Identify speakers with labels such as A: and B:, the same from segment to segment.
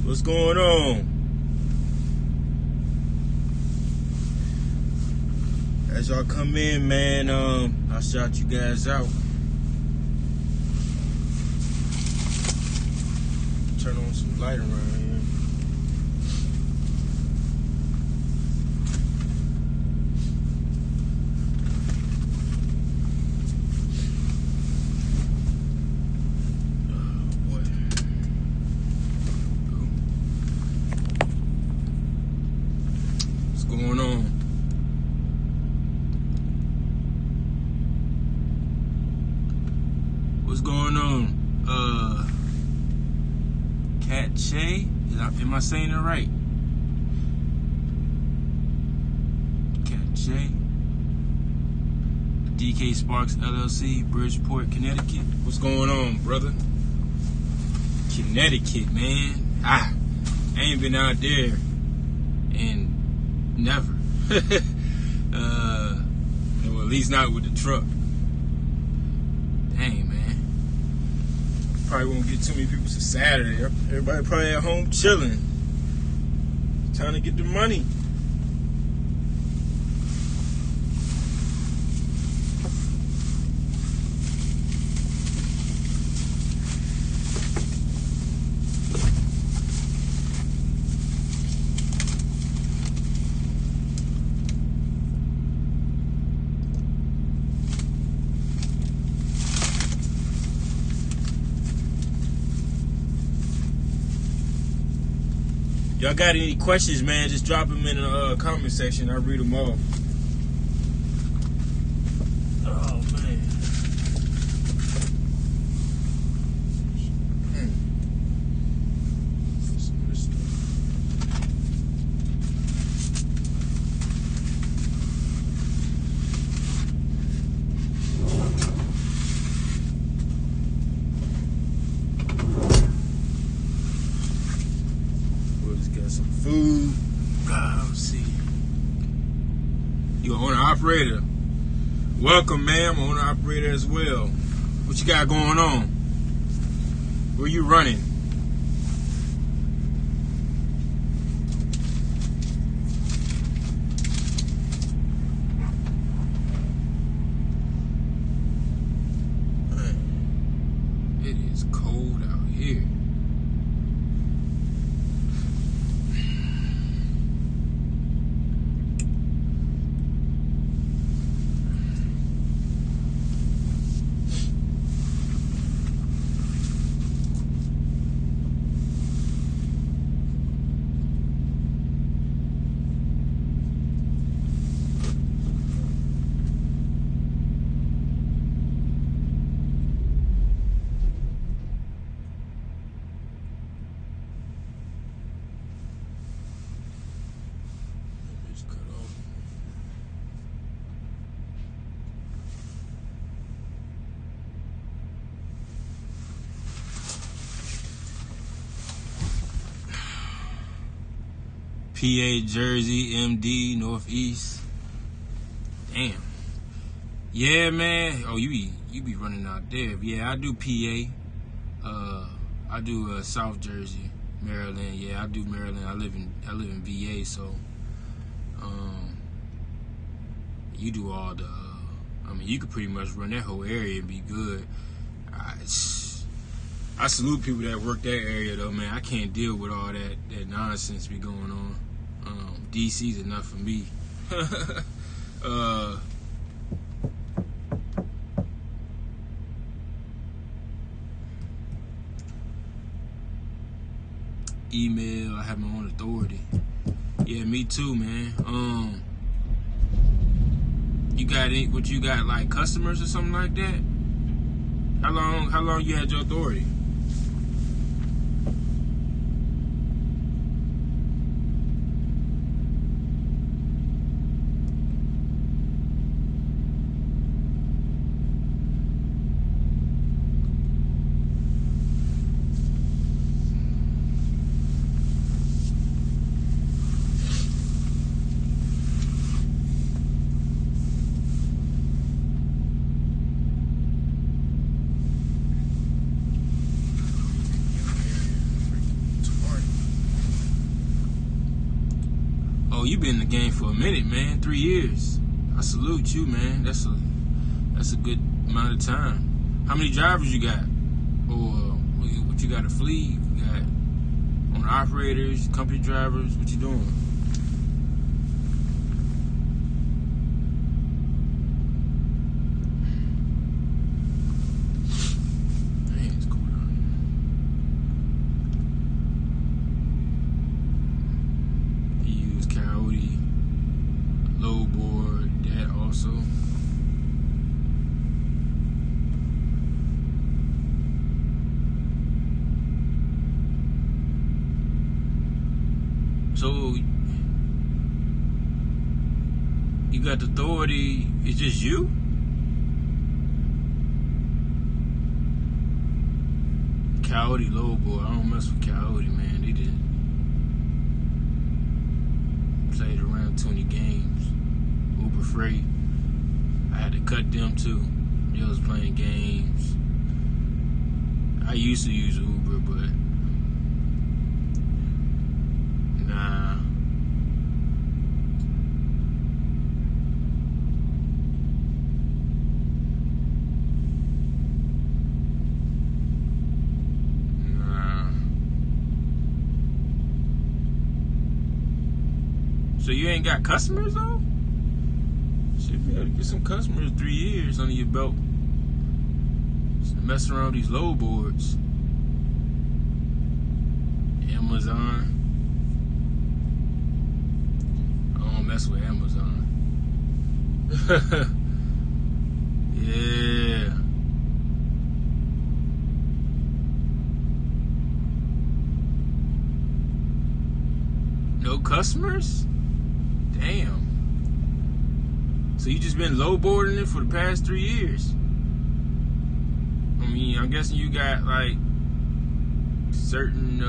A: What's going on? As y'all come in, man, I'll shout you guys out. Turn on some light around here. Going on. What's going on? Cat Shay? Am I saying it right? Cat Shay. DK Sparks LLC, Bridgeport, Connecticut. What's going on, brother? Connecticut, man. I ain't been out there in never. Well, at least not with the truck. Dang, man. Probably won't get too many people to Saturday. Everybody probably at home chilling. Time to get the money. Y'all got any questions, man, just drop them in the comment section. I'll read them off. Oh, man. Some food. Let's see. You an owner operator? Welcome, ma'am. Owner operator as well. What you got going on? Where you running? Man, it is cold out here. PA, Jersey, MD, Northeast. Damn. Yeah, man. Oh, you be running out there. Yeah, I do PA. I do South Jersey, Maryland. Yeah, I do Maryland. I live in VA, so you do all the I mean, you could pretty much run that whole area and be good. I salute people that work that area though, man. I can't deal with all that nonsense be going on. DC's enough for me. Email, I have my own authority. Yeah, me too, man. You got it? What you got, like customers or something like that? How long you had your authority? You been in the game for a minute, man. 3 years. I salute you, man. That's a good amount of time. How many drivers you got? Or what you got, a fleet? You got owner operators, company drivers? What you doing? So you got the authority, it's just you? Coyote Lowboy, I don't mess with Coyote, man. They did played around 20 games. Uber Freight, I had to cut them too. They was playing games. I used to use Uber, but nah. So you ain't got customers though? Should be able to get some customers 3 years under your belt. Just messing around with these low boards. Amazon. I don't mess with Amazon. Yeah. No customers? Damn. So you just been lowboarding it for the past 3 years? I mean, I'm guessing you got like certain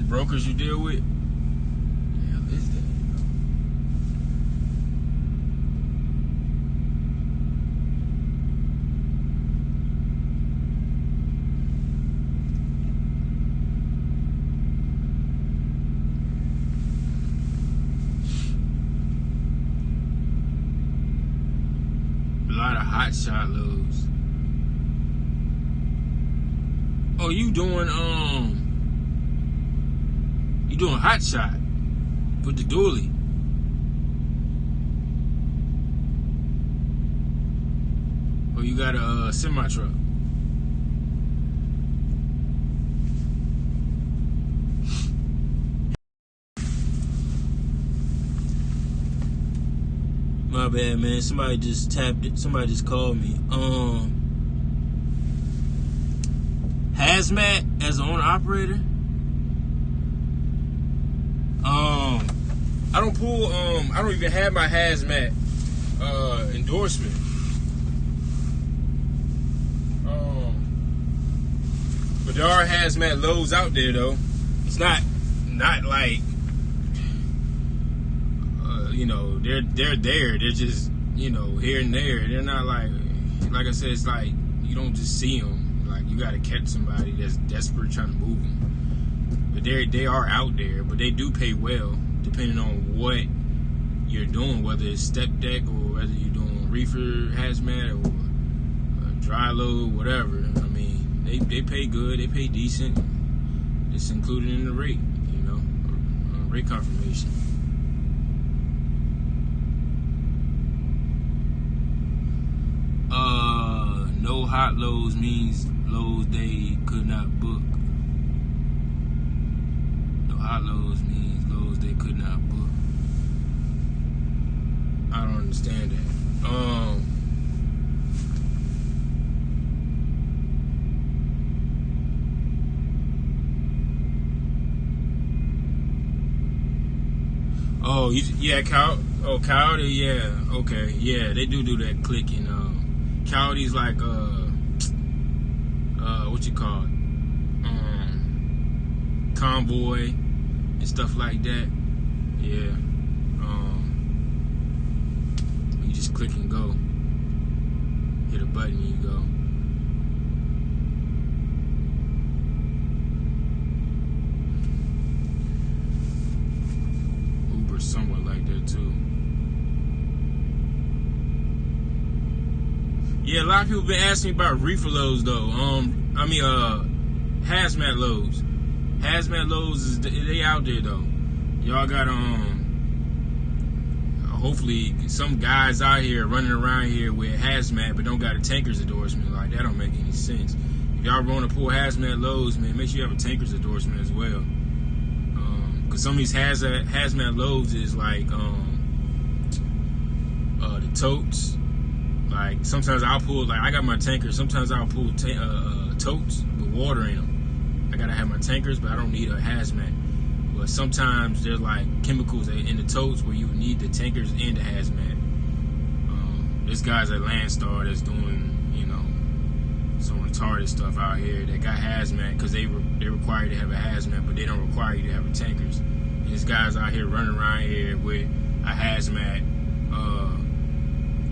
A: brokers you deal with. The hell is that? A lot of hot shot loads. Oh, you doing hot shot with the dually. Or you got a semi truck. My bad, man. Somebody just tapped it. Somebody just called me. Hazmat as an owner operator. I don't pull. I don't even have my hazmat endorsement. But there are hazmat loads out there, though. It's not like. You know, they're there. They're just, you know, here and there. They're not like I said, it's like you don't just see them. Like you got to catch somebody that's desperate trying to move them. But they are out there. But they do pay well, depending on what you're doing, whether it's step deck or whether you're doing reefer hazmat or dry load, whatever. I mean, they pay good, they pay decent. It's included in the rate, rate confirmation. No hot loads means loads they could not book. No hot loads means loads they could not book. I don't understand that. Coyote, yeah, okay, yeah, they do that clicking. Coyote's like, what you call it? Convoy and stuff like that. Yeah. You just click and go. Hit a button and you go. Uber somewhat like that too. Yeah, a lot of people been asking me about reefer loads though. Hazmat loads. Hazmat loads they out there though. Y'all got hopefully some guys out here running around here with hazmat but don't got a tanker's endorsement. Like, that don't make any sense. If y'all want to pull hazmat loads, man, make sure you have a tanker's endorsement as well. Cause some of these hazmat loads is like the totes. Like, sometimes I'll pull, like, I got my tankers. Sometimes I'll pull totes with water in them. I gotta have my tankers, but I don't need a hazmat. But sometimes there's like chemicals in the totes where you need the tankers and the hazmat. There's guys at Landstar that's doing, some retarded stuff out here that got hazmat because they require you to have a hazmat, but they don't require you to have a tankers. And there's guys out here running around here with a hazmat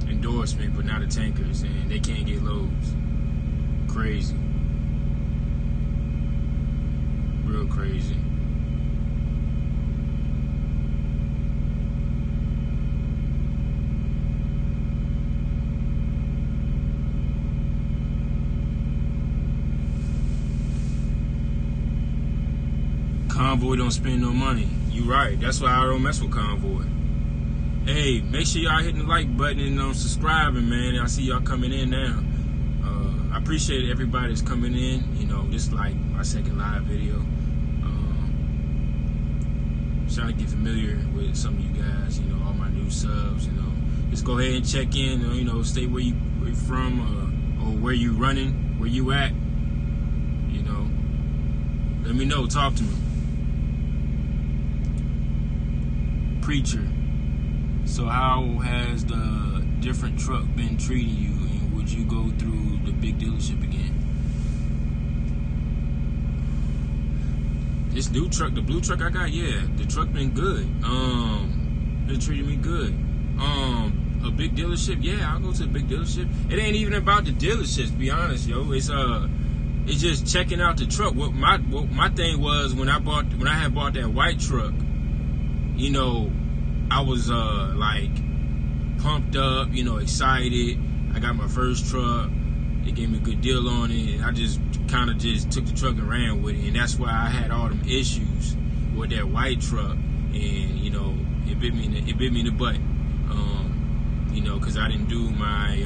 A: endorsement, but not a tankers, and they can't get loads. Crazy. Real crazy. Convoy don't spend no money. You right. That's why I don't mess with Convoy. Hey, make sure y'all hitting the like button and subscribing, man. I see y'all coming in now. I appreciate everybody that's coming in. This is like my second live video. Trying to get familiar with some of you guys, all my new subs, just go ahead and check in, stay where you from, or where you running, where you at, let me know, talk to me. Preacher, so how has the different truck been treating you, and would you go through the big dealership again? This new truck, the blue truck I got, yeah, the truck been good. They treated me good. A big dealership, yeah, I'll go to a big dealership. It ain't even about the dealerships, to be honest, yo. It's just checking out the truck. What my thing was when I had bought that white truck, I was like pumped up, excited. I got my first truck. They gave me a good deal on it, and I just kind of just took the truck and ran with it, and that's why I had all them issues with that white truck, and it bit me in the butt, because I didn't do my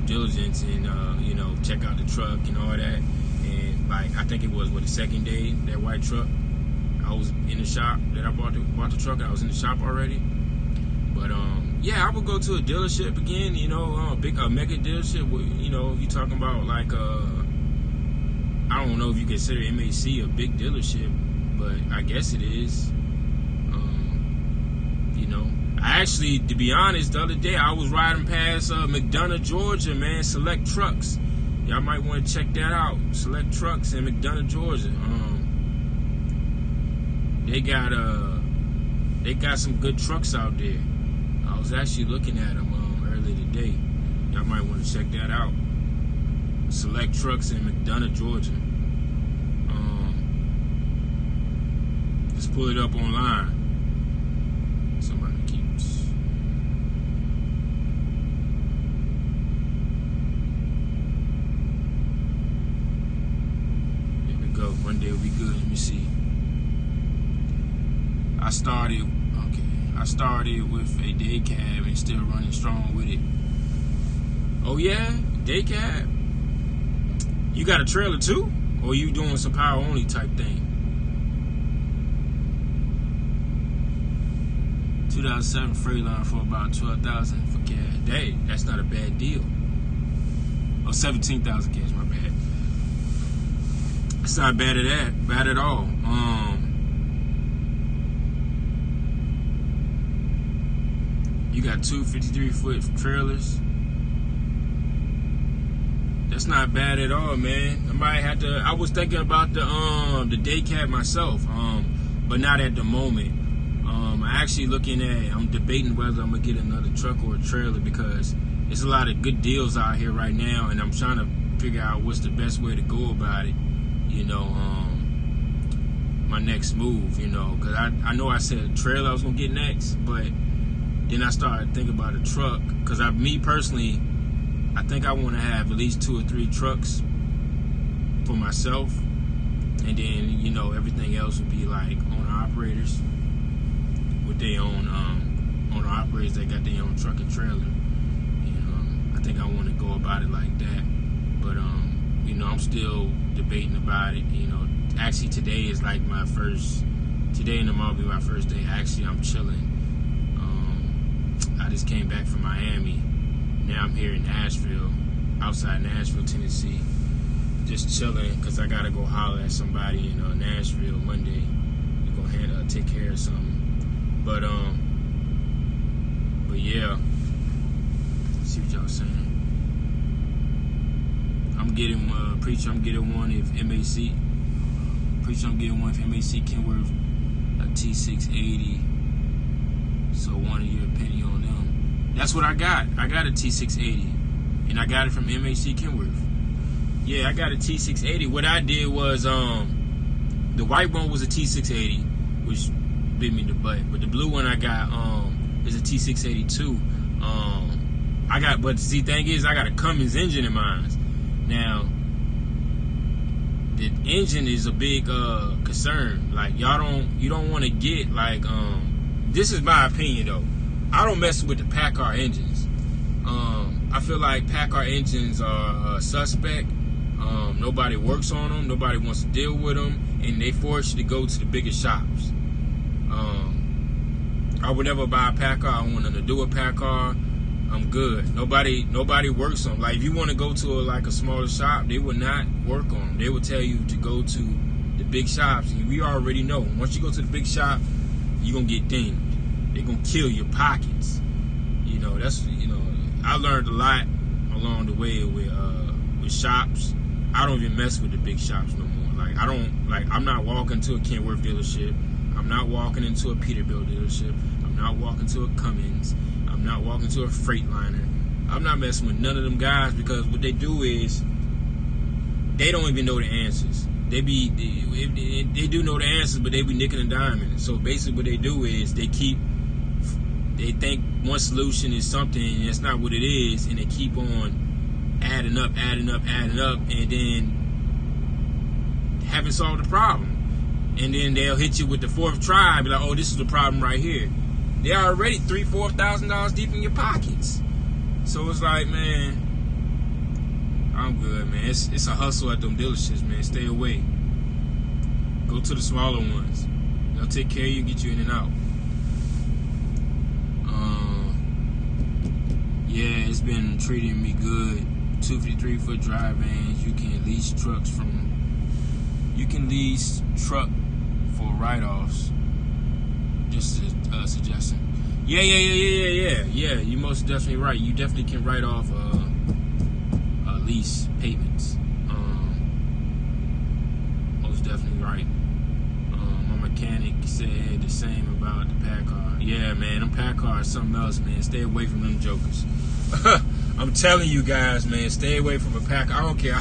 A: due diligence and check out the truck and all that, and like I think it was the second day that white truck, I was in the shop that I bought the truck. I was in the shop already, but yeah, I would go to a dealership again, a mega dealership. If you're talking about like I don't know if you consider MAC a big dealership, but I guess it is. I actually, to be honest, the other day I was riding past McDonough, Georgia, man, Select Trucks. Y'all might want to check that out. Select Trucks in McDonough, Georgia. They got some good trucks out there. I was actually looking at them earlier today. Y'all might want to check that out. Select Trucks in McDonough, Georgia. Just pull it up online. Somebody keeps we good. Let me see. I started with a day cab and still running strong with it. Oh yeah, day cab. You got a trailer too, or you doing some power only type thing? 2007 Freightliner for about 12,000 for cash. Dang, that's not a bad deal. Oh, 17,000 cash, my bad. It's not bad at all. You got two 53-foot trailers. That's not bad at all, man. I might have to. I was thinking about the day cab myself, but not at the moment. I'm actually I'm debating whether I'm gonna get another truck or a trailer because there's a lot of good deals out here right now, and I'm trying to figure out what's the best way to go about it. You know, my next move. You know, because I know I said a trailer I was gonna get next, but then I started thinking about a truck because me personally, I think I want to have at least 2 or 3 trucks for myself, and then you know everything else would be like owner operators with their own owner operators that got their own truck and trailer. You know, I think I want to go about it like that, but you know, I'm still debating about it. You know, actually today is like today and tomorrow will be my first day. Actually, I'm chilling. I just came back from Miami. Now I'm here in Nashville, outside Nashville, Tennessee, just chilling because I gotta go holler at somebody in Nashville Monday to go take care of something. But yeah, let's see what y'all saying. I'm getting Preacher. I'm getting one if MAC. Preacher. I'm getting one if MAC Kenworth a T680. So one of your opinion on them. That's what I got. I got a T680, and I got it from MAC Kenworth. Yeah, I got a T680. What I did was, the white one was a T680, which bit me in the butt. But the blue one I got is a T682. But the thing is, I got a Cummins engine in mine. Now, the engine is a big concern. Like you don't want to get like this is my opinion though. I don't mess with the PACCAR engines. I feel like PACCAR engines are suspect. Nobody works on them. Nobody wants to deal with them, and they force you to go to the bigger shops. I would never buy a PACCAR. I want to do a PACCAR. I'm good. Nobody works on them. Like if you want to go to a smaller shop, they would not work on them. They would tell you to go to the big shops, and we already know once you go to the big shop, you're gonna get dinged. They're gonna kill your pockets. You know, I learned a lot along the way with shops. I don't even mess with the big shops no more. I'm not walking to a Kenworth dealership. I'm not walking into a Peterbilt dealership. I'm not walking to a Cummins. I'm not walking to a Freightliner. I'm not messing with none of them guys because what they do is they don't even know the answers. They do know the answers, but they be nickel and diming. So basically what they do is they think one solution is something and that's not what it is, and they keep on adding up, and then haven't solved the problem. And then they'll hit you with the 4th try and be like, oh, this is the problem right here. They're already $3,000-$4,000 deep in your pockets. So it's like, man, I'm good, man. It's a hustle at them dealerships, man. Stay away. Go to the smaller ones. They'll take care of you, get you in and out. Yeah, it's been treating me good. 253-foot dry vans. You can lease truck for write-offs. Just a suggestion. Yeah. You're most definitely right. You definitely can write off lease payments. Most definitely right. My mechanic said the same about the PACCAR. Yeah, man, them PACCAR is something else, man. Stay away from them jokers. I'm telling you guys, man, stay away from a PACCAR. I don't care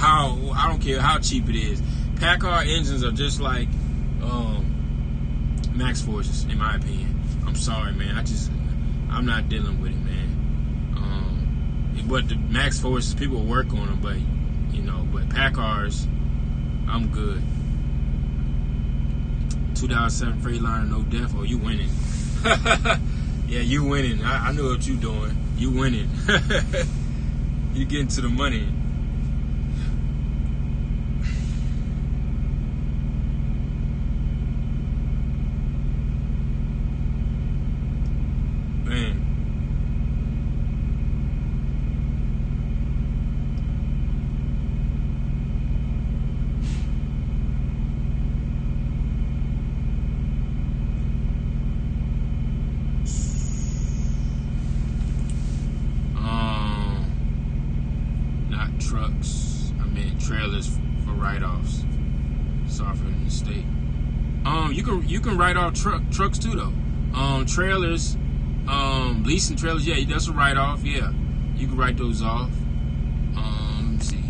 A: how cheap it is. PACCAR engines are just like Max Forces, in my opinion. I'm sorry, man. I'm not dealing with it, man. But the Max Forces, people work on them, but PACCARs, I'm good. 2007 Freightliner, no death. Oh, you winning. Yeah, you winning. I know what you doing. You winning. You getting to the money. Man. Not trucks. I meant trailers for write-offs. Sorry for the mistake. You can write off trucks too though. Trailers, leasing trailers, yeah, that's a write-off. Yeah, you can write those off. Let me see.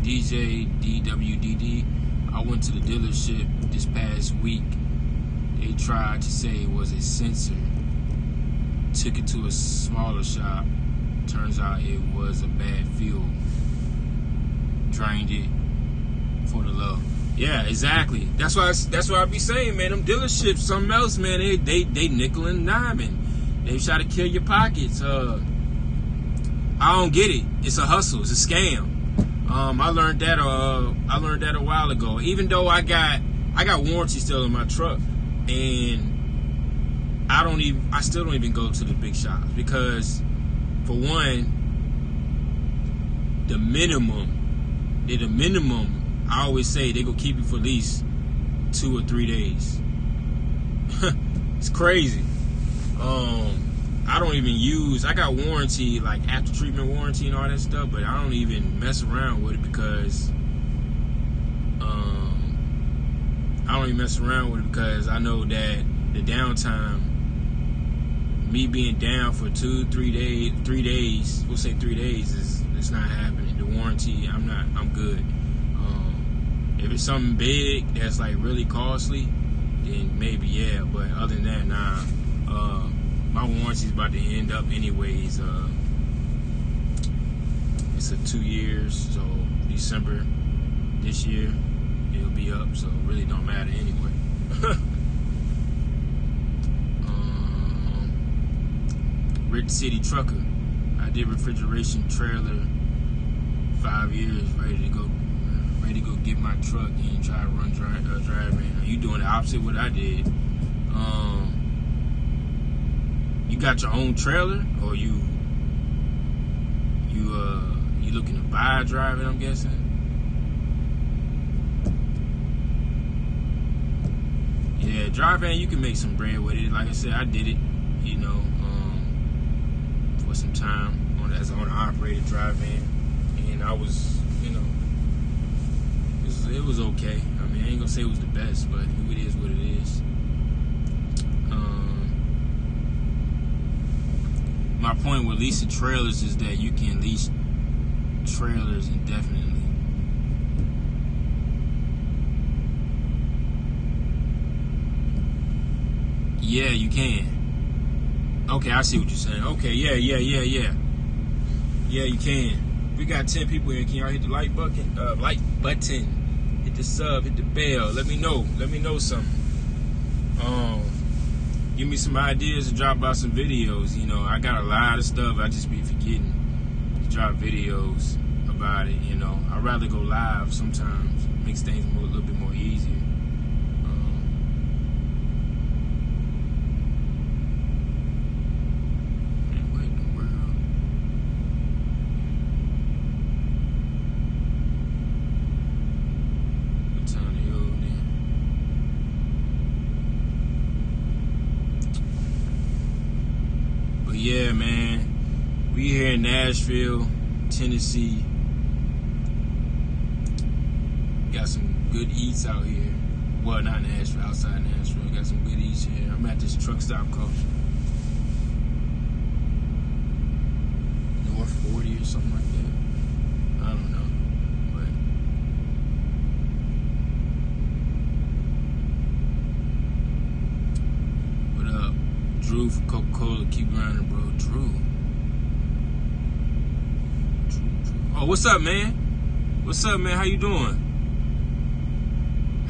A: DJ DWDD. I went to the dealership this past week. They tried to say it was a sensor. Took it to a smaller shop. Turns out it was a bad fuel. Drained it for the low. Yeah, exactly. That's why I be saying, man, them dealerships, something else, man. They nickel and diming. They try to kill your pockets. I don't get it. It's a hustle. It's a scam. I learned that a while ago. Even though I got warranty still in my truck, and I still don't even go to the big shops because, for one, the minimum. I always say they gonna keep you for at least 2 or 3 days. It's crazy. I don't even use. I got warranty, like after treatment warranty and all that stuff, but I don't even mess around with it because I know that the downtime, me being down for 3 days, we'll say 3 days, it's not happening. The warranty, I'm good. If it's something big that's like really costly, then maybe yeah. But other than that, nah. My warranty's about to end up anyways. It's a 2 years, so December this year it'll be up. So it really don't matter anyway. Rich City Trucker. I did refrigeration trailer 5 years, ready to go get my truck and try to run drive-in. You doing the opposite of what I did. You got your own trailer, or you looking to buy a drive-in, I'm guessing? Yeah, drive-in, you can make some bread with it. Like I said, I did it, for some time as an owner-operated drive-in, and I was, it was okay. I mean, I ain't gonna say it was the best, but it is what it is. My point with leasing trailers is that you can lease trailers indefinitely. Yeah, you can. Okay, I see what you're saying. Okay, yeah. Yeah, you can. We got 10 people here. Can y'all hit the like button? Hit the sub, hit the bell. Let me know something. Give me some ideas to drop out some videos. I got a lot of stuff. I just be forgetting to drop videos about it. I'd rather go live sometimes. Makes things a little bit more easier. What in the world? What time they hold in? But yeah, man, we here in Nashville, Tennessee. Got some good eats out here. Well, not Nashville, outside Nashville. Got some good eats here. I'm at this truck stop called North 40 or something like that. I don't know. But what up? Drew from Coca-Cola. Keep grinding, bro. Drew. Oh, what's up, man? What's up, man? How you doing?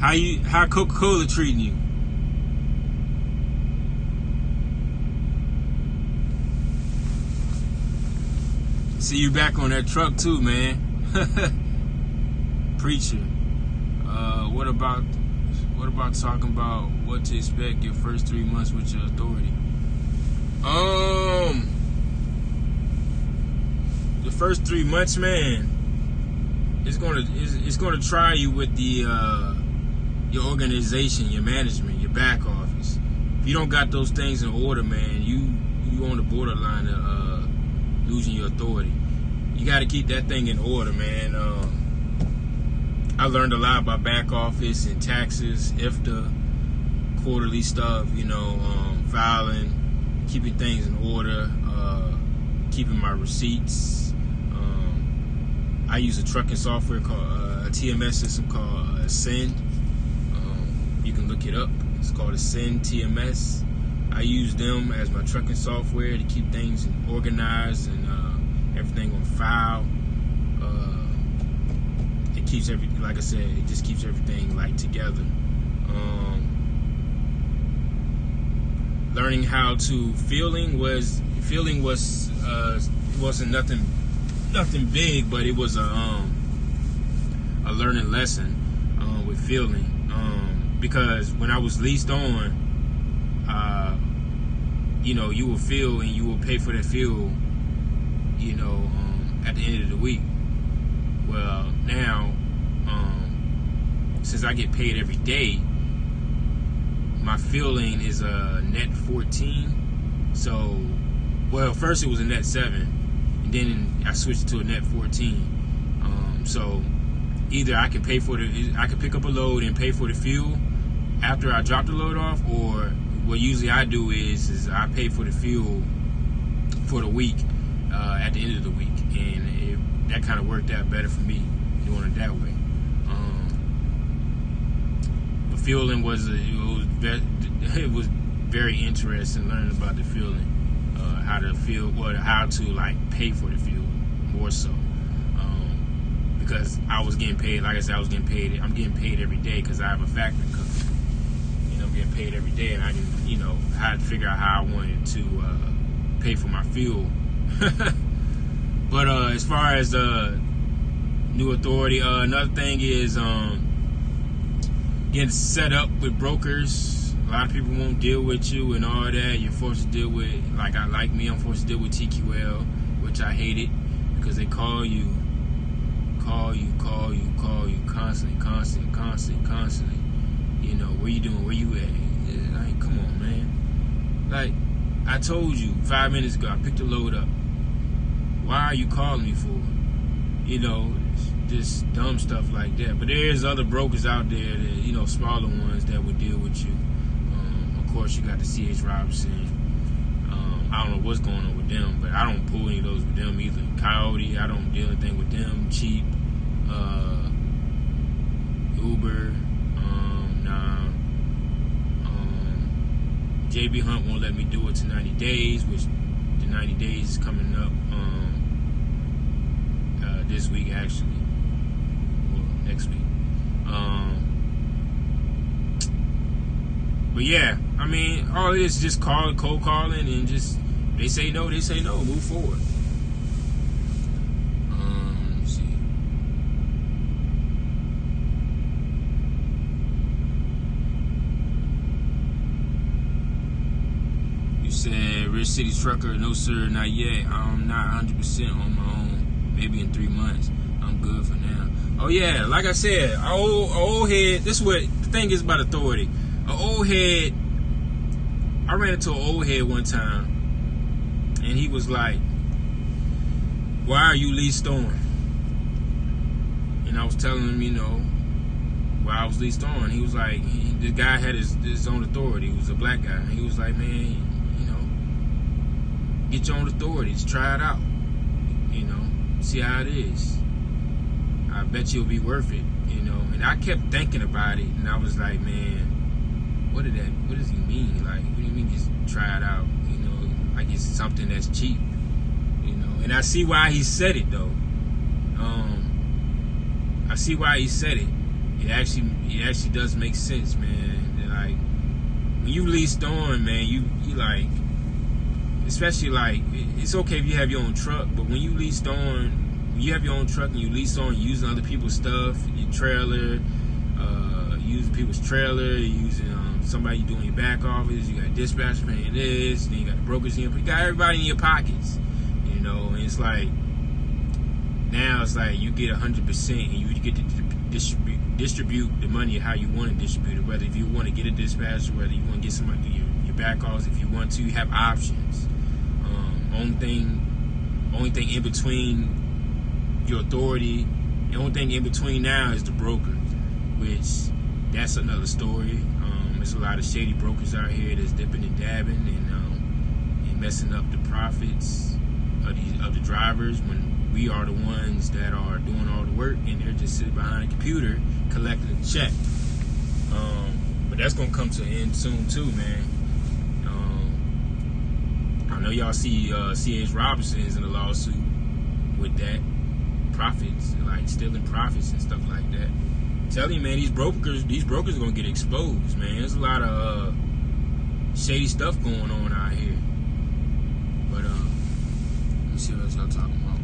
A: How Coca-Cola treating you? see you back on that truck too, man. Preacher. What about talking about what to expect your first 3 months with your authority? The first 3 months, man, it's gonna try you with the your organization, your management, your back office. If you don't got those things in order, man, you on the borderline of losing your authority. You got to keep that thing in order, man. I learned a lot about back office and taxes, IFTA, quarterly stuff, filing, keeping things in order, keeping my receipts. I use a trucking software called a TMS system called Ascend. You can look it up. It's called Ascend TMS. I use them as my trucking software to keep things organized and everything on file. It keeps everything, like I said, it just keeps everything together. Learning how to feeling wasn't nothing big, but it was a learning lesson with feeling. Because when I was leased on, you will feel and you will pay for that fuel, at the end of the week. Well, now, since I get paid every day, my fueling is a net 14. So, first it was a net 7, and then I switched to a net 14. So either I can pick up a load and pay for the fuel after I drop the load off, or what usually I do is I pay for the fuel for the week at the end of the week, and that kind of worked out better for me doing it that way. But fueling was very interesting, learning about the fueling, how to pay for the fuel more so. Because I was getting paid, like I said, I'm getting paid every day because I have a factory company. I'm getting paid every day, and I can, I had to figure out how I wanted to pay for my fuel. But as far as new authority, another thing is getting set up with brokers. A lot of people won't deal with you and all that. You're forced to deal with, I'm forced to deal with TQL, which I hate it because they call you constantly. Where you doing? Where you at? Come on, man. I told you 5 minutes ago, I picked the load up. Why are you calling me for? Just dumb stuff like that. But there's other brokers out there that, smaller ones that would deal with you. Of course, you got the C.H. Robinson. I don't know what's going on with them, but I don't pull any of those with them either. Coyote, I don't deal anything with them. Cheap, Uber, JB Hunt won't let me do it to 90 days, which the 90 days is coming up this week actually, or next week. But yeah, all it is just cold calling, and just they say no, move forward. Let's see. You said Rich City Trucker, no sir, not yet. I'm not 100% on my own. Maybe in 3 months. I'm good for now. Oh yeah, like I said, an old head. This is what the thing is about authority. An old head. I ran into an old head one time, and he was like, "Why are you leased on?" And I was telling him, why I was leased on. He was like, the guy had his own authority. He was a black guy. And he was like, man, get your own authority. Just try it out. See how it is. I bet you'll be worth it. And I kept thinking about it, and I was like, man, what does he mean? What do you mean just try it out? It's something that's cheap. And I see why he said it though. I see why he said it. It actually does make sense, man. When you leased on, man, you especially like, it's okay if you have your own truck, but when you have your own truck and you lease on using other people's stuff, your trailer, using people's trailer, using somebody doing your back office, you got dispatch paying this, then you got the brokers in, you got everybody in your pockets, you know, and it's like, now it's like you get 100% and you get to distribute the money how you want to distribute it, whether if you want to get a dispatcher, whether you want to get somebody to your back office, if you want to, you have options. Only thing in between your authority, the only thing in between now is the broker, which that's another story. There's a lot of shady brokers out here that's dipping and dabbing and messing up the profits of the drivers when we are the ones that are doing all the work and they're just sitting behind a computer collecting a check. But that's gonna come to an end soon too, man. I know y'all see C.H. Robinson's in a lawsuit with that. Profits, like stealing profits and stuff like that. I'm telling you, man, these brokers are gonna get exposed, man. There's a lot of shady stuff going on out here. But let me see what else y'all talking about.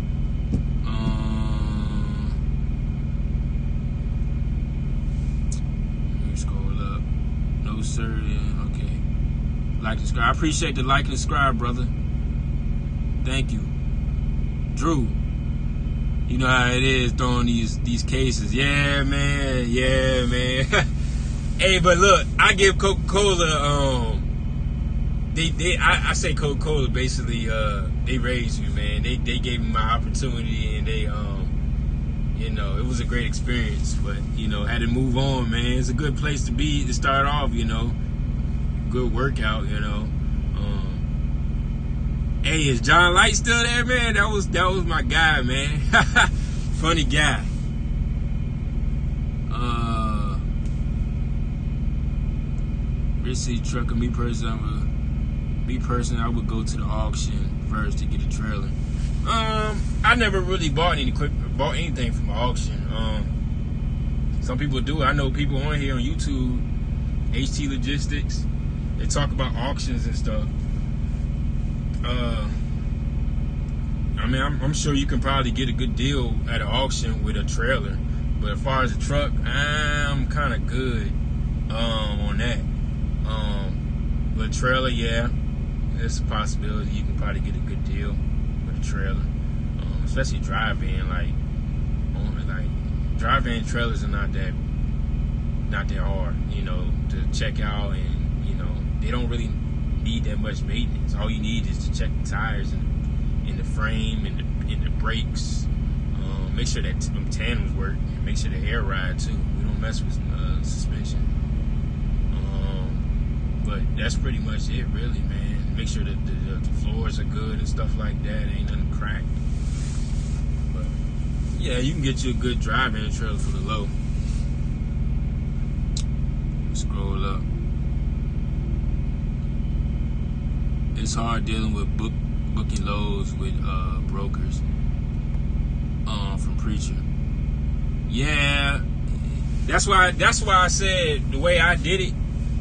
A: Let me scroll up. No sir, yeah, okay. Like and subscribe. I appreciate the like and subscribe, brother. Thank you. Drew. You know how it is throwing these cases. Yeah, man. Hey, but look, I give Coca-Cola, I say Coca-Cola basically, they raised me, man. They gave me my opportunity and they, you know, it was a great experience, but, you know, had to move on, man. It's a good place to be to start off, you know. Good workout, you know. Hey, is John Light still there, man? That was my guy, man. Funny guy. Rich City Trucker. Me personally, I would go to the auction first to get a trailer. I never really bought anything from an auction. Some people do. I know people on here on YouTube, HT Logistics. They talk about auctions and stuff. I mean, I'm sure you can probably get a good deal at an auction with a trailer, but as far as a truck, I'm kind of good on that. But a trailer, yeah, there's a possibility you can probably get a good deal with a trailer, especially drive-in. Like drive-in trailers are not that hard, you know, to check out, and you know they don't really need that much maintenance. All you need is to check the tires and in the frame and the brakes. Make sure that them tandems work, and make sure the air ride too. We don't mess with suspension. But that's pretty much it, really, man. Make sure that the floors are good and stuff like that. Ain't nothing cracked. But yeah, you can get you a good drive-in trailer for the low. Scroll up. It's hard dealing with booking loads with brokers from Preacher. Yeah, that's why I said the way I did it,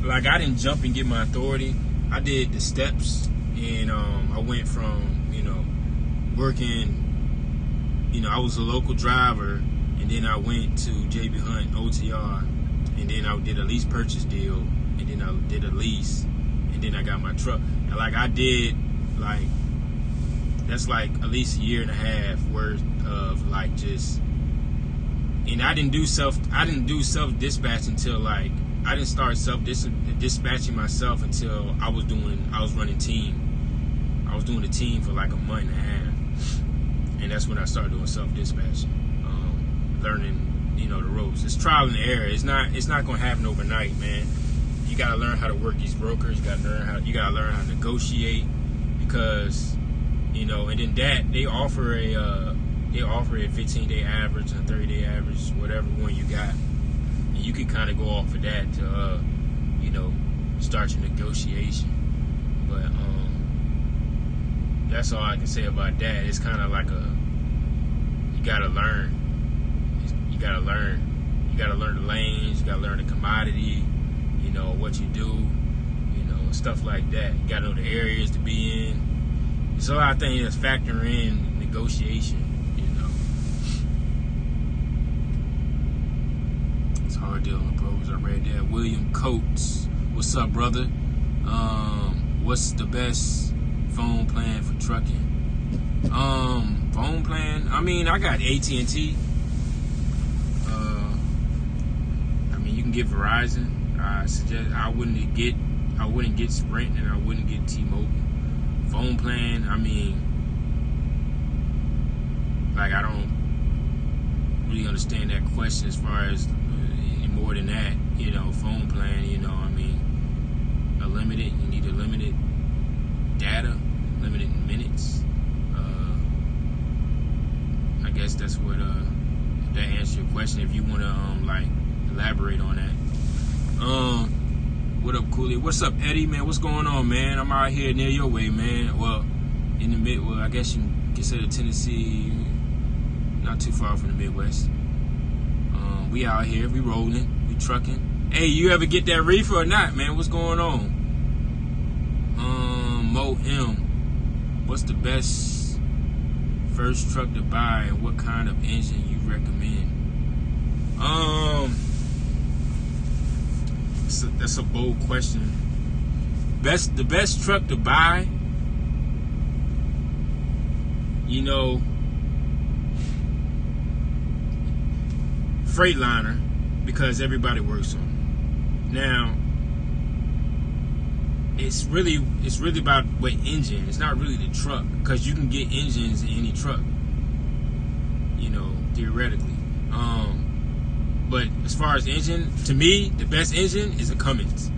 A: like I didn't jump and get my authority. I did the steps, and I went from, you know, working, you know, I was a local driver, and then I went to JB Hunt OTR, and then I did a lease purchase deal, and then I did a lease, and then I got my truck. And like I did, like, that's like at least a year and a half worth of like just, and I didn't do self dispatch until like, I didn't start dispatching myself until I was running team. I was doing the team for like a month and a half, and that's when I started doing self dispatching, learning, you know, the ropes. It's trial and error. It's not gonna happen overnight, man. You gotta learn how to work these brokers. You gotta learn how to negotiate, because, you know, and then that they offer a 15-day average and a 30-day average, whatever one you got, and you can kind of go off of that to you know, start your negotiation. But that's all I can say about that. It's kind of like you gotta learn. You gotta learn the lanes. You gotta learn the commodity. You know what you do. You know, stuff like that. You gotta know the areas to be in. It's a lot of things that's factor in negotiation. It's hard dealing with pros. I read that. William Coates, what's up, brother? What's the best phone plan for trucking? Phone plan. I mean, I got AT&T. I mean, you can get Verizon. I suggest I wouldn't get Sprint, and I wouldn't get T-Mobile. Phone plan. I mean, like, I don't really understand that question as far as more than that. Phone plan. I mean, you need a limited data, limited minutes. I guess that's what that answers your question. If you want to elaborate on that. What up, Cooley? What's up, Eddie? Man, what's going on, man? I'm out here near your way, man. Well, in the mid. Well, I guess you can consider Tennessee not too far from the Midwest. We out here, we rolling, we trucking. Hey, you ever get that reefer or not, man? What's going on? Mo M, what's the best first truck to buy, and what kind of engine you recommend? That's a bold question. The best truck to buy, Freightliner, because everybody works on it. Now, it's really about what engine. It's not really the truck, because you can get engines in any truck, theoretically. But as far as engine, to me, the best engine is a Cummins.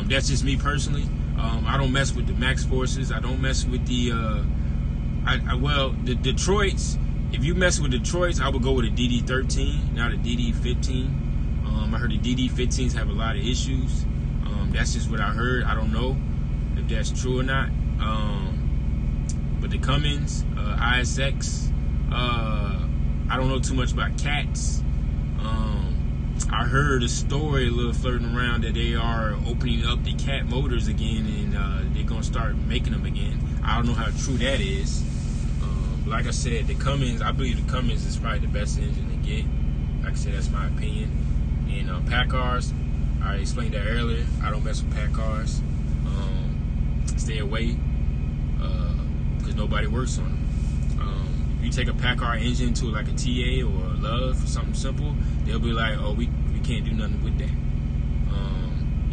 A: That's just me personally. I don't mess with the Max Forces. I don't mess with the the Detroits. If you mess with Detroits, I would go with a DD13, not a DD15. I heard the DD15s have a lot of issues. That's just what I heard. I don't know if that's true or not. But the Cummins, ISX, I don't know too much about cats. I heard a story a little flirting around that they are opening up the cat motors again, and they're going to start making them again. I don't know how true that is. Like I said, the Cummins, I believe the Cummins is probably the best engine to get. Like I said, that's my opinion. And PACCARs, I explained that earlier. I don't mess with PACCARs. Stay away, because nobody works on them. If you take a PACCAR engine to like a TA or a Love or something simple, they'll be like, oh, we can't do nothing with that.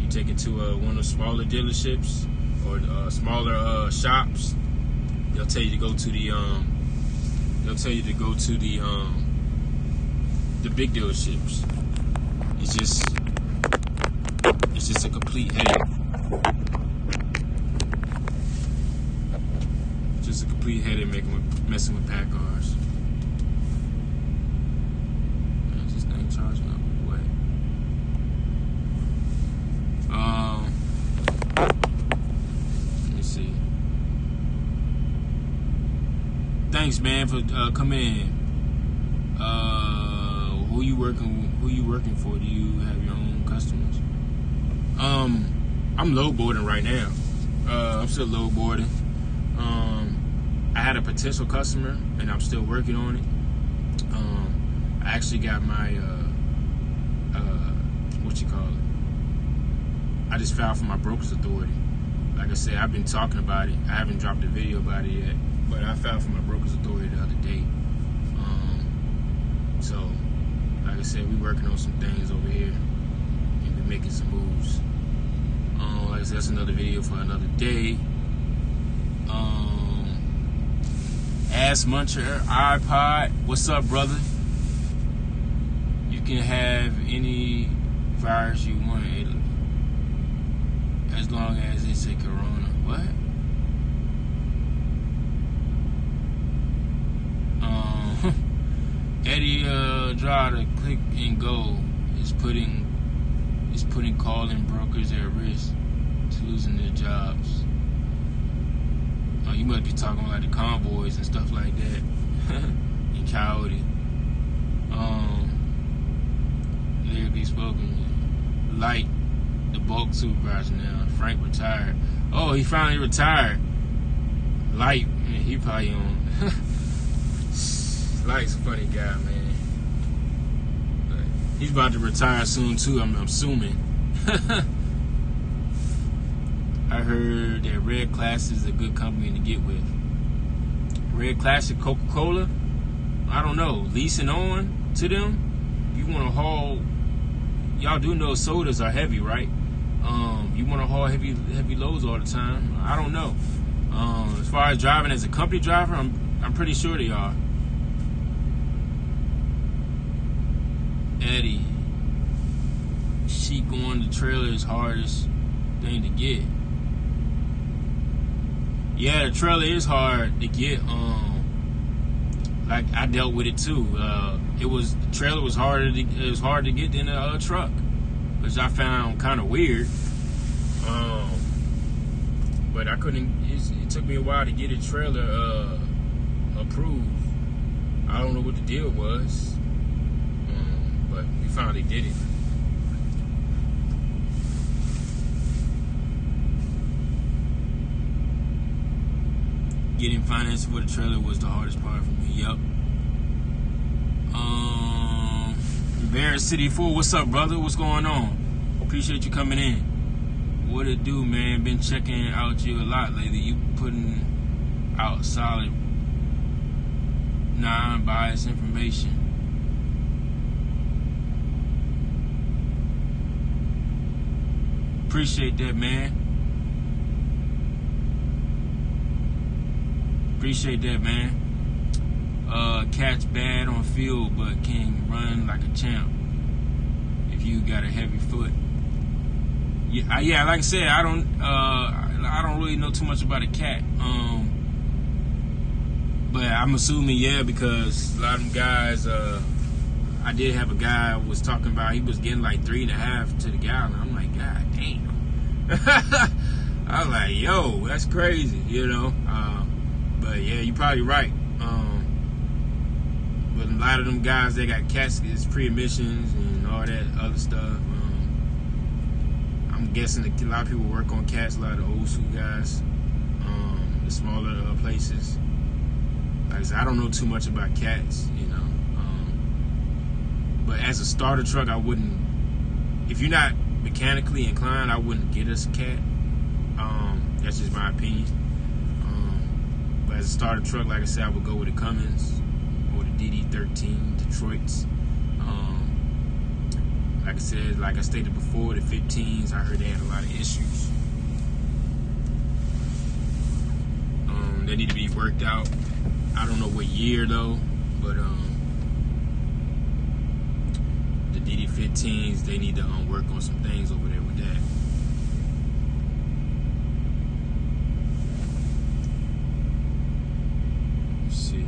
A: You take it to one of the smaller dealerships or smaller shops, they'll tell you to go to the big dealerships. It's just a complete headache. Just a complete headache messing with PACCARs. Man, this thing charging up. What? Let me see. Thanks, man, for coming in. Who you working for? Do you have your own customers? I'm lowboarding right now. I'm still lowboarding. I had a potential customer, and I'm still working on it. I actually got my I just filed for my broker's authority. Like I said, I've been talking about it. I haven't dropped a video about it yet, but I filed for my broker's authority the other day. So, like I said, we working on some things over here, and we're making some moves. Like I said, that's another video for another day. Ass Muncher iPod, what's up, brother? You can have any virus you want, as long as it's a corona. What? Eddie Andrade, Click and Go is putting calling brokers at risk to losing their jobs. You must be talking about the convoys and stuff like that in Coyote. Lyrically spoken, Light, the bulk supervisor now. Frank retired. Oh, he finally retired. Light, man, he probably on. Light's a funny guy, man. He's about to retire soon too, I'm assuming. I heard that Red Classic is a good company to get with. Red Classic, Coca-Cola, I don't know, leasing on to them. You want to haul, y'all do know sodas are heavy, right? You want to haul heavy loads all the time. I don't know. As far as driving as a company driver, I'm pretty sure they are. Eddie, sheet going to trailer is hardest thing to get. Yeah, the trailer is hard to get. Like I dealt with it too. The trailer was hard to get than a truck, which I found kind of weird. But I couldn't. It took me a while to get a trailer approved. I don't know what the deal was, but we finally did it. Getting financing for the trailer was the hardest part for me. Yup. Barron City 4, what's up, brother? What's going on? Appreciate you coming in. What it do, man? Been checking out you a lot lately. You putting out solid, non-biased information. Appreciate that, man. Appreciate that, man. Catch bad on field, but can run like a champ if you got a heavy foot. Yeah, like I said, I don't really know too much about a cat. But I'm assuming, yeah, because a lot of them guys, I did have a guy was talking about he was getting like 3.5 to the gallon. I'm like, God damn. I was like, yo, that's crazy, you know. But yeah, you're probably right. But a lot of them guys, they got caskets, pre-emissions, and all that other stuff. I'm guessing a lot of people work on cats, a lot of the old school guys, the smaller places. Like I said, I don't know too much about cats, you know. But as a starter truck, I wouldn't. If you're not mechanically inclined, I wouldn't get us a cat. That's just my opinion. But as a starter truck, like I said, I would go with the Cummins or the DD13 Detroits. Like I said, like I stated before, the 15s, I heard they had a lot of issues. They need to be worked out. I don't know what year though, but the DD15s, they need to work on some things over there with that. Let's see.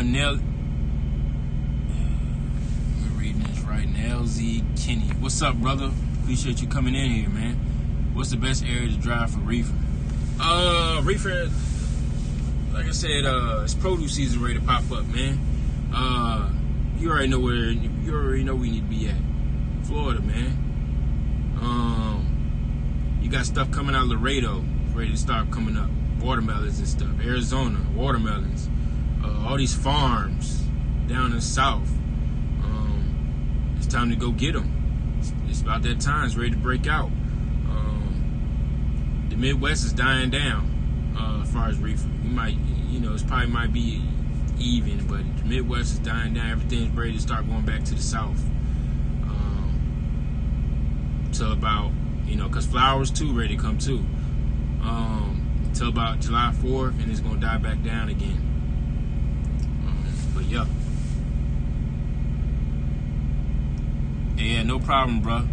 A: Nell, I'm reading this right now. Z Kenny, what's up, brother? Appreciate you coming in here, man. What's the best area to drive for reefer? Reefer, like I said, it's produce season ready to pop up, man. You already know where you need to be at. Florida, man. You got stuff coming out of Laredo, ready to start coming up. Watermelons and stuff. Arizona, watermelons. All these farms down in the south. It's time to go get them. It's about that time. It's ready to break out. The Midwest is dying down as far as reefer. You might, it probably might be even, but the Midwest is dying down. Everything's ready to start going back to the south. Till about, because flowers too ready to come too. Till about July 4th, and it's gonna die back down again. But yeah. Yeah, no problem, bro.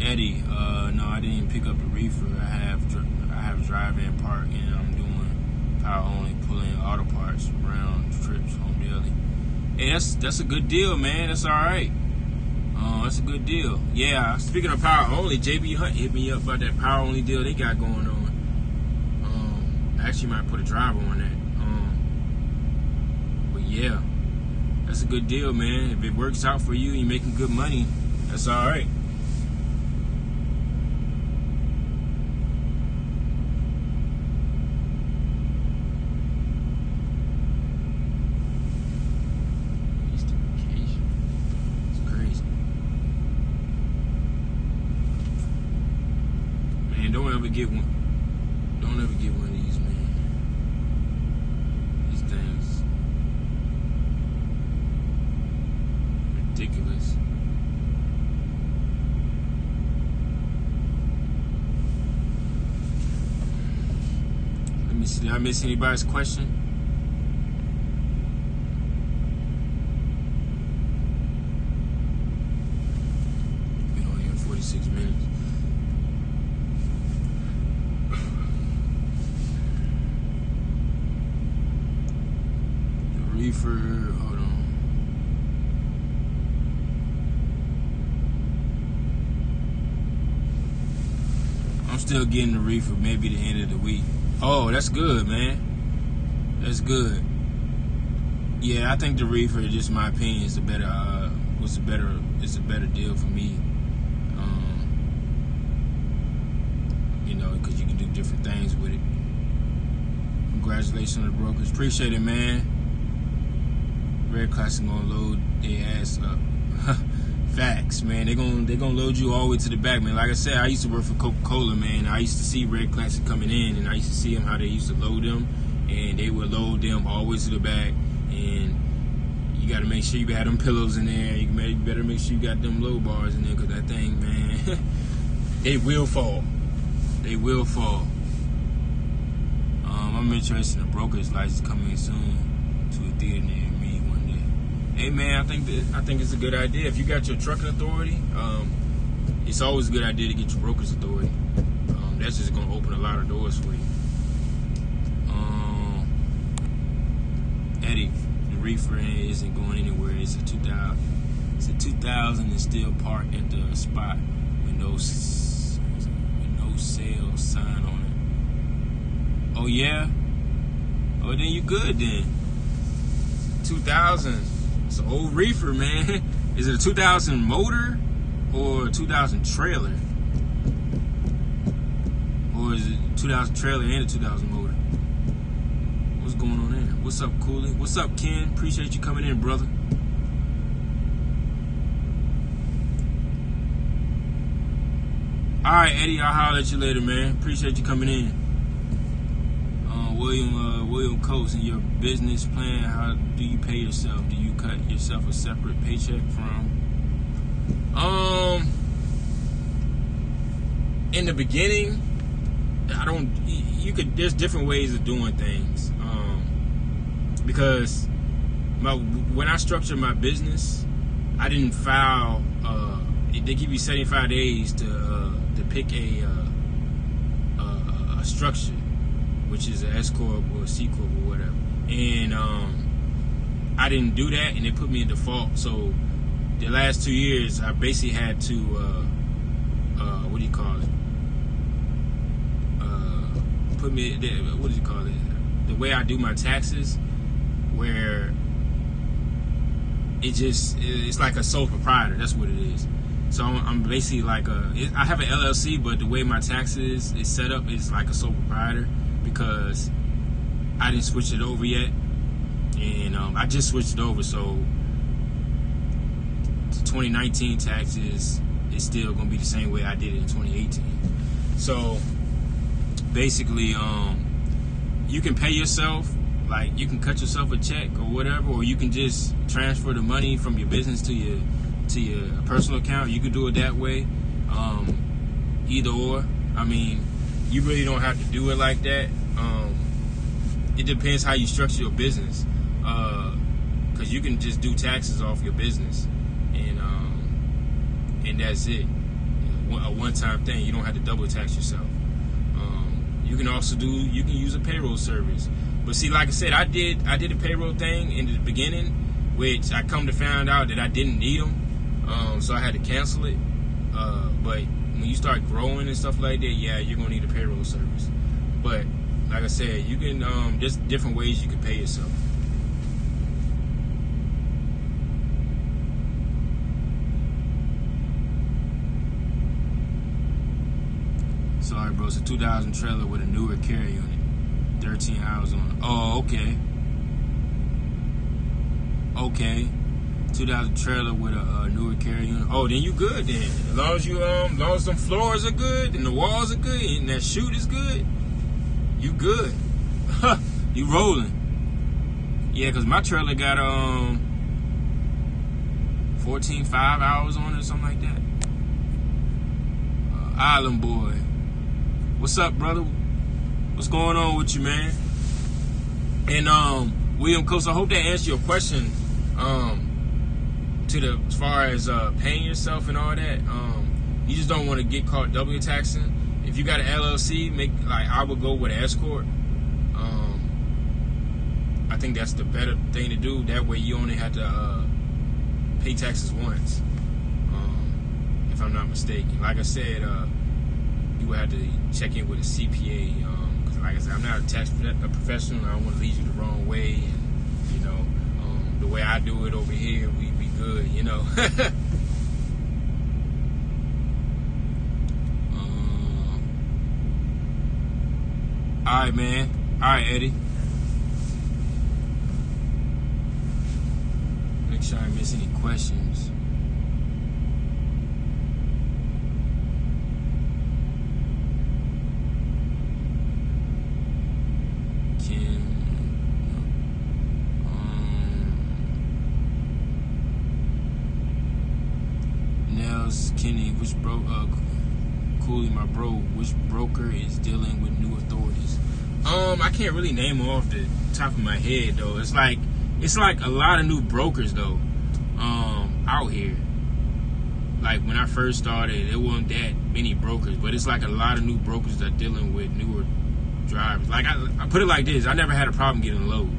A: Eddie, no, I didn't pick up the reefer. I have drive-in park, and I'm doing power only, pulling auto parts around trips home daily. Hey, that's a good deal, man. That's all right. That's a good deal. Yeah. Speaking of power only, JB Hunt hit me up about that power only deal they got going on. I actually might put a driver on that. But yeah, that's a good deal, man. If it works out for you and you're making good money, that's all right. Don't ever get one. Don't ever get one of these, man. These things ridiculous. Let me see. Did I miss anybody's question? Been on here 46 minutes. Reefer, hold on. I'm still getting the reefer, maybe the end of the week. Oh, that's good, man. That's good. Yeah, I think the reefer, just my opinion, is a better deal for me. Because you can do different things with it. Congratulations on the brokers. Appreciate it, man. Red Classic gonna load their ass up. Facts, man. They gonna load you all the way to the back, man. Like I said, I used to work for Coca-Cola, man. I used to see Red Classic coming in, and I used to see them how they used to load them, and they would load them all the way to the back. And you got to make sure you got them pillows in there. You better make sure you got them low bars in there, because that thing, man, they will fall. They will fall. I'm interested in the broker's license coming soon to a theater near me one day. Hey, man, I think it's a good idea. If you got your trucking authority, it's always a good idea to get your broker's authority. That's just gonna open a lot of doors for you. Eddie, the reefer isn't going anywhere. It's a 2000. It's a 2000 and still parked at the spot with no sales sign on it. Oh yeah? Oh, then you good then. 2000. It's an old reefer, man. Is it a 2000 motor or a 2000 trailer? Or is it 2000 trailer and a 2000 motor? What's going on there? What's up, Cooley? What's up, Ken? Appreciate you coming in, brother. All right, Eddie, I'll holler at you later, man. Appreciate you coming in. William Coates, in your business plan, how do you pay yourself? Do you cut yourself a separate paycheck from? In the beginning, there's different ways of doing things. Because when I structured my business, I didn't file. They give you 75 days to pick a structure, which is an S corp or a C corp or whatever. And I didn't do that, and it put me in default. So the last 2 years, I basically had to what do you call it? Put me. What do you call it? The way I do my taxes, where it's like a sole proprietor. That's what it is. So I'm basically like I have an LLC, but the way my taxes is set up is like a sole proprietor, because I didn't switch it over yet, and I just switched it over. So the 2019 taxes is still gonna be the same way I did it in 2018. So basically, you can pay yourself. Like, you can cut yourself a check or whatever, or you can just transfer the money from your business to your personal account. You could do it that way. Either or. I mean, you really don't have to do it like that. It depends how you structure your business. Because you can just do taxes off your business, and that's it. a one-time thing. You don't have to double tax yourself. You can also use a payroll service. But see, like I said, I did a payroll thing in the beginning, which I come to find out that I didn't need them, so I had to cancel it. But when you start growing and stuff like that, yeah, you're gonna need a payroll service. But like I said, you can just different ways you can pay yourself. Sorry, bro. It's a 2000 trailer with a newer carry unit, 13 hours on it. Oh, okay. Okay. 2000 trailer with a newer carry unit. Oh, then you good then. As long as some floors are good and the walls are good and that chute is good, you good. You rolling. Yeah, cause my trailer got 14.5 hours on it or something like that. Island boy. What's up, brother? What's going on with you, man? And William Coast, I hope that answered your question. As far as paying yourself and all that, you just don't want to get caught double taxing. If you got an LLC, I would go with an escort. I think that's the better thing to do. That way, you only have to pay taxes once, if I'm not mistaken. Like I said, you would have to check in with a CPA. Because, like I said, I'm not a tax professional. I don't want to lead you the wrong way. And, you know, the way I do it over here, we good, you know. All right, man. All right, Eddie. Make sure I didn't miss any questions. Kenny, Cooley, my bro, which broker is dealing with new authorities? I can't really name them off the top of my head though. It's like a lot of new brokers though, out here. Like when I first started, there wasn't that many brokers, but it's like a lot of new brokers that are dealing with newer drivers. Like I put it like this: I never had a problem getting a load.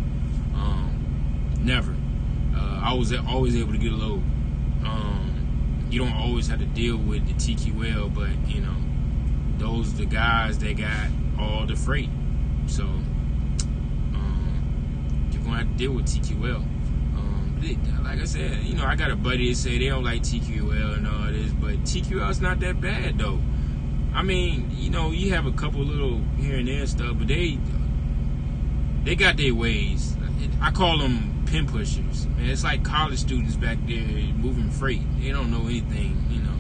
A: Never. I was always able to get a load. You don't always have to deal with the TQL, but you know, those are the guys that got all the freight. So you're gonna have to deal with TQL. Like I said, you know, I got a buddy that say they don't like TQL and all this, but TQL's not that bad though. I mean, you know, you have a couple little here and there stuff, but they got their ways. I call them pin pushers, man. It's like college students back there moving freight. They don't know anything, you know.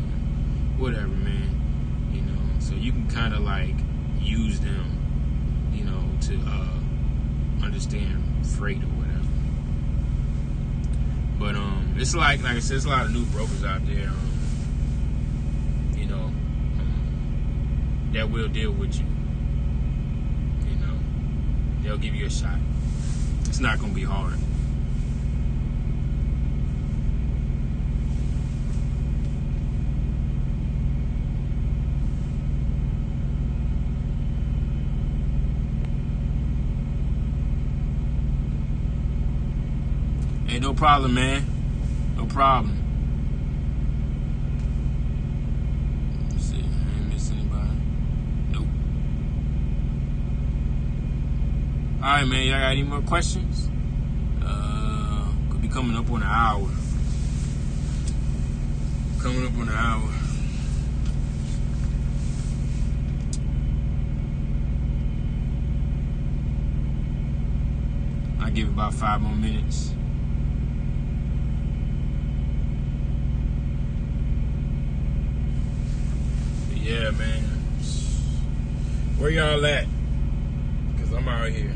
A: Whatever, man. You know, so you can kind of like use them, you know, to understand freight or whatever. But it's like I said, there's a lot of new brokers out there, you know, that will deal with you. You know, they'll give you a shot. It's not gonna be hard. Hey, no problem, man. No problem. Let's see. I ain't miss anybody. Nope. Alright, man. Y'all got any more questions? Could be coming up on an hour. Coming up on an hour. I'll give it about 5 more minutes. Yeah, man. Where y'all at? Because I'm out here.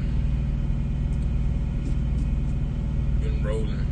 A: Been rolling.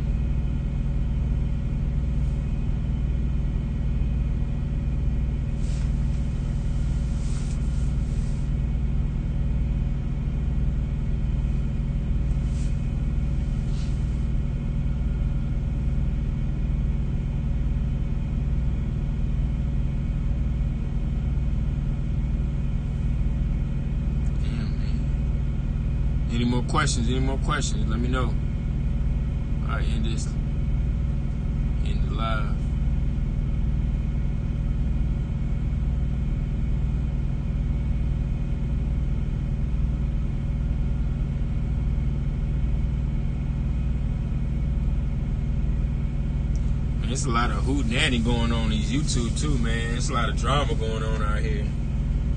A: Any more questions? Let me know. All right, end the live. Man, there's a lot of hootenanny going on these YouTube too, man. There's a lot of drama going on out here.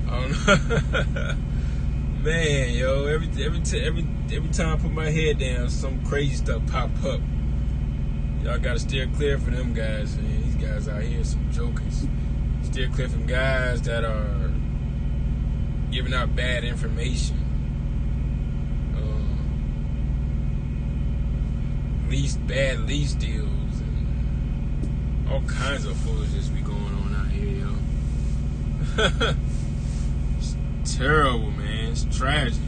A: I don't know. Man, yo, every time I put my head down, some crazy stuff pop up. Y'all gotta steer clear from them guys, man. These guys out here, some jokers. Steer clear from guys that are giving out bad information. Bad lease deals and all kinds of foolishness be going on out here, yo. It's terrible, man. It's tragic.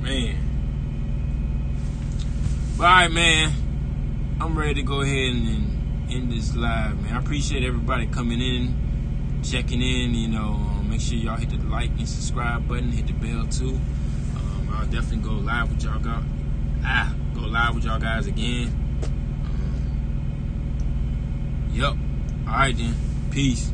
A: Man. But all right, man. I'm ready to go ahead and end this live, man. I appreciate everybody coming in, checking in, you know. Make sure y'all hit the like and subscribe button, hit the bell too. I'll definitely go live with y'all guys again. Yup. All right then. Peace.